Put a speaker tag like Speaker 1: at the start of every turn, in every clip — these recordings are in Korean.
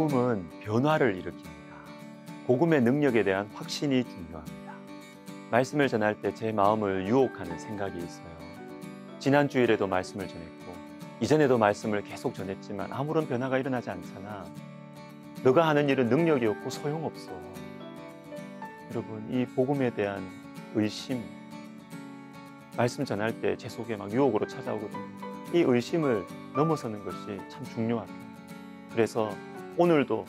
Speaker 1: 복음은 변화를 일으킵니다. 복음의 능력에 대한 확신이 중요합니다. 말씀을 전할 때 제 마음을 유혹하는 생각이 있어요. 지난 주일에도 말씀을 전했고 이전에도 말씀을 계속 전했지만 아무런 변화가 일어나지 않잖아. 너가 하는 일은 능력이 없고 소용없어. 여러분, 이 복음에 대한 의심, 말씀 전할 때 제 속에 막 유혹으로 찾아오거든요. 이 의심을 넘어서는 것이 참 중요하다. 그래서 오늘도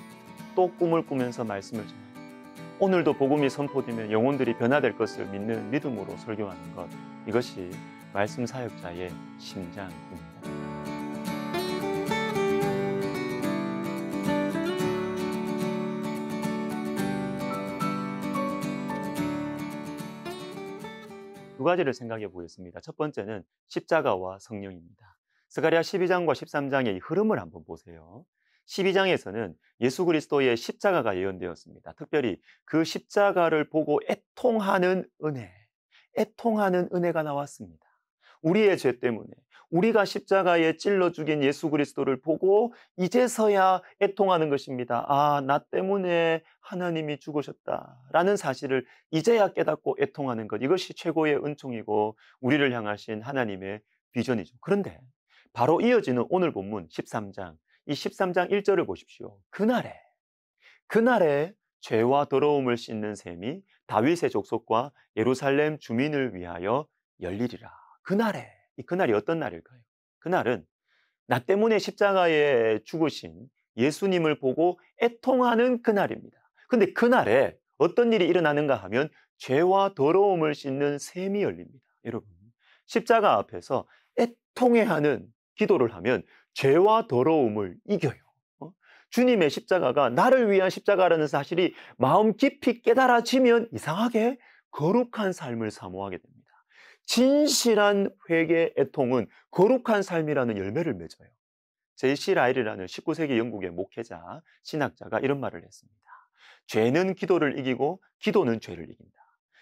Speaker 1: 또 꿈을 꾸면서 말씀을 전하고, 오늘도 복음이 선포되면 영혼들이 변화될 것을 믿는 믿음으로 설교하는 것, 이것이 말씀 사역자의 심장입니다. 두 가지를 생각해 보겠습니다. 첫 번째는 십자가와 성령입니다. 스가랴 12장과 13장의 이 흐름을 한번 보세요. 12장에서는 예수 그리스도의 십자가가 예언되었습니다. 특별히 그 십자가를 보고 애통하는 은혜가 나왔습니다. 우리의 죄 때문에 우리가 십자가에 찔러 죽인 예수 그리스도를 보고 이제서야 애통하는 것입니다. 아, 나 때문에 하나님이 죽으셨다라는 사실을 이제야 깨닫고 애통하는 것, 이것이 최고의 은총이고 우리를 향하신 하나님의 비전이죠. 그런데 바로 이어지는 오늘 본문 13장, 이 13장 1절을 보십시오. 그날에 죄와 더러움을 씻는 셈이 다윗의 족속과 예루살렘 주민을 위하여 열리리라. 이 그날이 어떤 날일까요? 그날은 나 때문에 십자가에 죽으신 예수님을 보고 애통하는 그날입니다. 근데 그날에 어떤 일이 일어나는가 하면 죄와 더러움을 씻는 셈이 열립니다. 여러분, 십자가 앞에서 애통해하는 기도를 하면 죄와 더러움을 이겨요. 주님의 십자가가 나를 위한 십자가라는 사실이 마음 깊이 깨달아지면 이상하게 거룩한 삶을 사모하게 됩니다. 진실한 회개, 애통은 거룩한 삶이라는 열매를 맺어요. 제시 라일이라는 19세기 영국의 목회자, 신학자가 이런 말을 했습니다. 죄는 기도를 이기고 기도는 죄를 이긴다.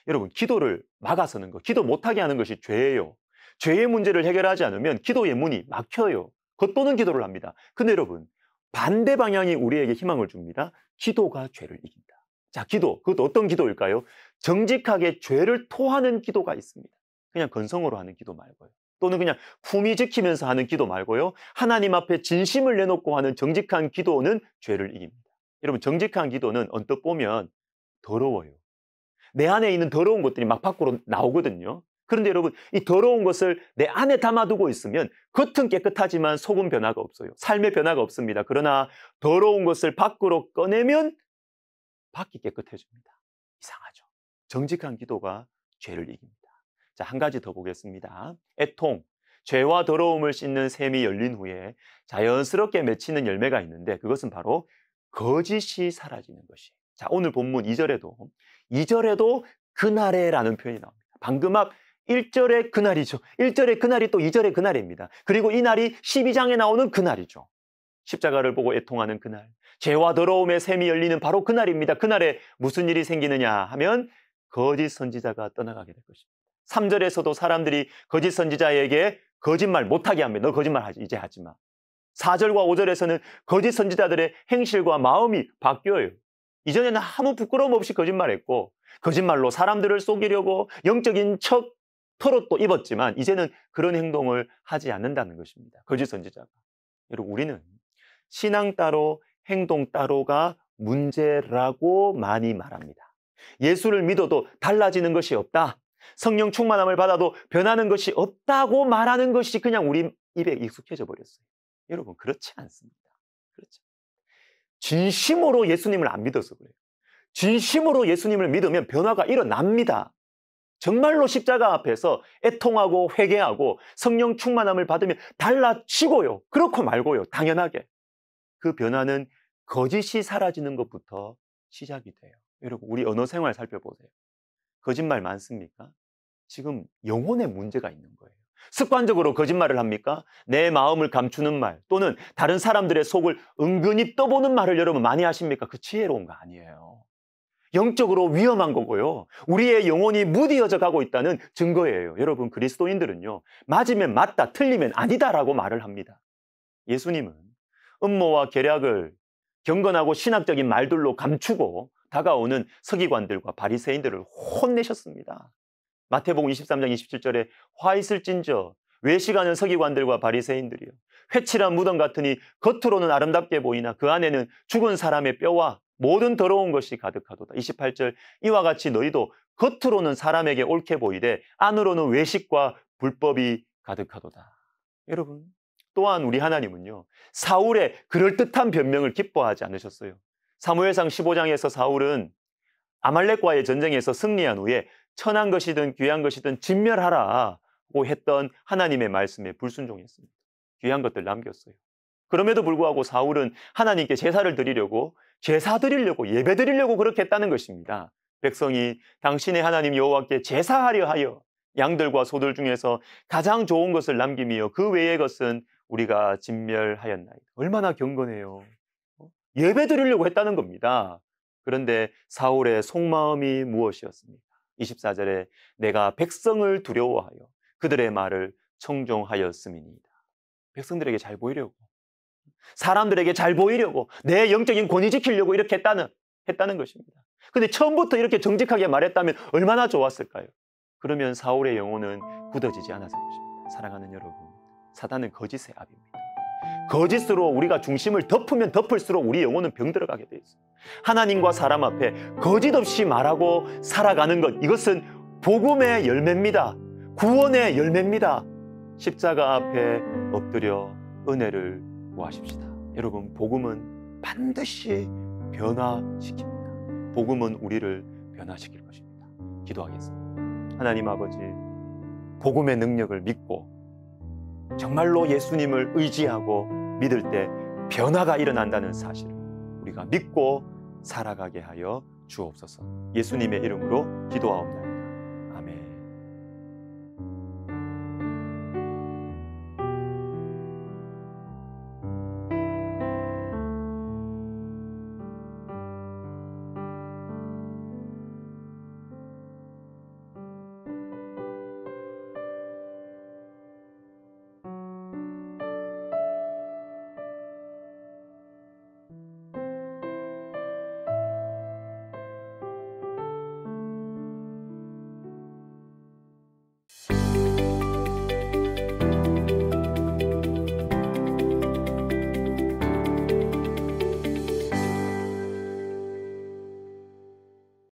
Speaker 1: 여러분, 기도를 막아서는 것, 기도 못하게 하는 것이 죄예요. 죄의 문제를 해결하지 않으면 기도의 문이 막혀요. 겉도는 기도를 합니다. 근데 여러분, 반대 방향이 우리에게 희망을 줍니다. 기도가 죄를 이긴다. 자, 그것도 어떤 기도일까요? 정직하게 죄를 토하는 기도가 있습니다. 그냥 건성으로 하는 기도 말고요. 또는 그냥 품위 지키면서 하는 기도 말고요. 하나님 앞에 진심을 내놓고 하는 정직한 기도는 죄를 이깁니다. 여러분, 정직한 기도는 언뜻 보면 더러워요. 내 안에 있는 더러운 것들이 막 밖으로 나오거든요. 그런데 여러분, 이 더러운 것을 내 안에 담아두고 있으면 겉은 깨끗하지만 속은 변화가 없어요. 삶의 변화가 없습니다. 그러나 더러운 것을 밖으로 꺼내면 밖이 깨끗해집니다. 이상하죠. 정직한 기도가 죄를 이깁니다. 자, 한 가지 더 보겠습니다. 애통, 죄와 더러움을 씻는 셈이 열린 후에 자연스럽게 맺히는 열매가 있는데 그것은 바로 거짓이 사라지는 것이에요. 자, 오늘 본문 2절에도 그날에라는 표현이 나옵니다. 방금 앞 1절의 그날이죠. 1절의 그날이 또 2절의 그날입니다. 그리고 이 날이 12장에 나오는 그날이죠. 십자가를 보고 애통하는 그날, 죄와 더러움의 셈이 열리는 바로 그날입니다. 그날에 무슨 일이 생기느냐 하면 거짓 선지자가 떠나가게 될 것입니다. 3절에서도 사람들이 거짓 선지자에게 거짓말 못하게 합니다. 너 거짓말 이제 하지 마. 4절과 5절에서는 거짓 선지자들의 행실과 마음이 바뀌어요. 이전에는 아무 부끄러움 없이 거짓말했고 거짓말로 사람들을 속이려고 영적인 척 털옷도 입었지만 이제는 그런 행동을 하지 않는다는 것입니다. 거짓 선지자가. 여러분, 우리는 신앙 따로 행동 따로가 문제라고 많이 말합니다. 예수를 믿어도 달라지는 것이 없다. 성령 충만함을 받아도 변하는 것이 없다고 말하는 것이 그냥 우리 입에 익숙해져 버렸어요. 여러분, 그렇지 않습니다. 그렇죠. 진심으로 예수님을 안 믿어서 그래요. 진심으로 예수님을 믿으면 변화가 일어납니다. 정말로 십자가 앞에서 애통하고 회개하고 성령 충만함을 받으면 달라지고요. 그렇고 말고요. 당연하게. 그 변화는 거짓이 사라지는 것부터 시작이 돼요. 여러분, 우리 언어 생활 살펴보세요. 거짓말 많습니까? 지금 영혼에 문제가 있는 거예요. 습관적으로 거짓말을 합니까? 내 마음을 감추는 말 또는 다른 사람들의 속을 은근히 떠보는 말을 여러분 많이 하십니까? 그 지혜로운 거 아니에요. 영적으로 위험한 거고요. 우리의 영혼이 무디어져 가고 있다는 증거예요. 여러분, 그리스도인들은요, 맞으면 맞다, 틀리면 아니다라고 말을 합니다. 예수님은 음모와 계략을 경건하고 신학적인 말들로 감추고 다가오는 서기관들과 바리새인들을 혼내셨습니다. 마태복음 23장 27절에 화 있을진저 외식하는 서기관들과 바리새인들이요 회칠한 무덤 같으니 겉으로는 아름답게 보이나 그 안에는 죽은 사람의 뼈와 모든 더러운 것이 가득하도다. 28절 이와 같이 너희도 겉으로는 사람에게 옳게 보이되 안으로는 외식과 불법이 가득하도다. 여러분, 또한 우리 하나님은요 사울의 그럴듯한 변명을 기뻐하지 않으셨어요. 사무엘상 15장에서 사울은 아말렉과의 전쟁에서 승리한 후에 천한 것이든 귀한 것이든 진멸하라고 했던 하나님의 말씀에 불순종했습니다. 귀한 것들 남겼어요. 그럼에도 불구하고 사울은 하나님께 제사를 드리려고 제사 드리려고 예배 드리려고 그렇게 했다는 것입니다. 백성이 당신의 하나님 여호와께 제사하려 하여 양들과 소들 중에서 가장 좋은 것을 남기며 그 외의 것은 우리가 진멸하였나이다. 얼마나 경건해요. 예배 드리려고 했다는 겁니다. 그런데 사울의 속마음이 무엇이었습니까? 24절에 내가 백성을 두려워하여 그들의 말을 청종하였음이니이다. 백성들에게 잘 보이려고, 사람들에게 잘 보이려고, 내 영적인 권위 지키려고 이렇게 했다는 것입니다. 근데 처음부터 이렇게 정직하게 말했다면 얼마나 좋았을까요? 그러면 사울의 영혼은 굳어지지 않았을 것입니다. 사랑하는 여러분, 사단은 거짓의 압입니다. 거짓으로 우리가 중심을 덮으면 덮을수록 우리 영혼은 병들어가게 돼 있어요. 하나님과 사람 앞에 거짓 없이 말하고 살아가는 것, 이것은 복음의 열매입니다. 구원의 열매입니다. 십자가 앞에 엎드려 은혜를 구하십시다. 여러분, 복음은 반드시 변화시킵니다. 복음은 우리를 변화시킬 것입니다. 기도하겠습니다. 하나님 아버지, 복음의 능력을 믿고 정말로 예수님을 의지하고 믿을 때 변화가 일어난다는 사실을 우리가 믿고 살아가게 하여 주옵소서. 예수님의 이름으로 기도하옵나이다.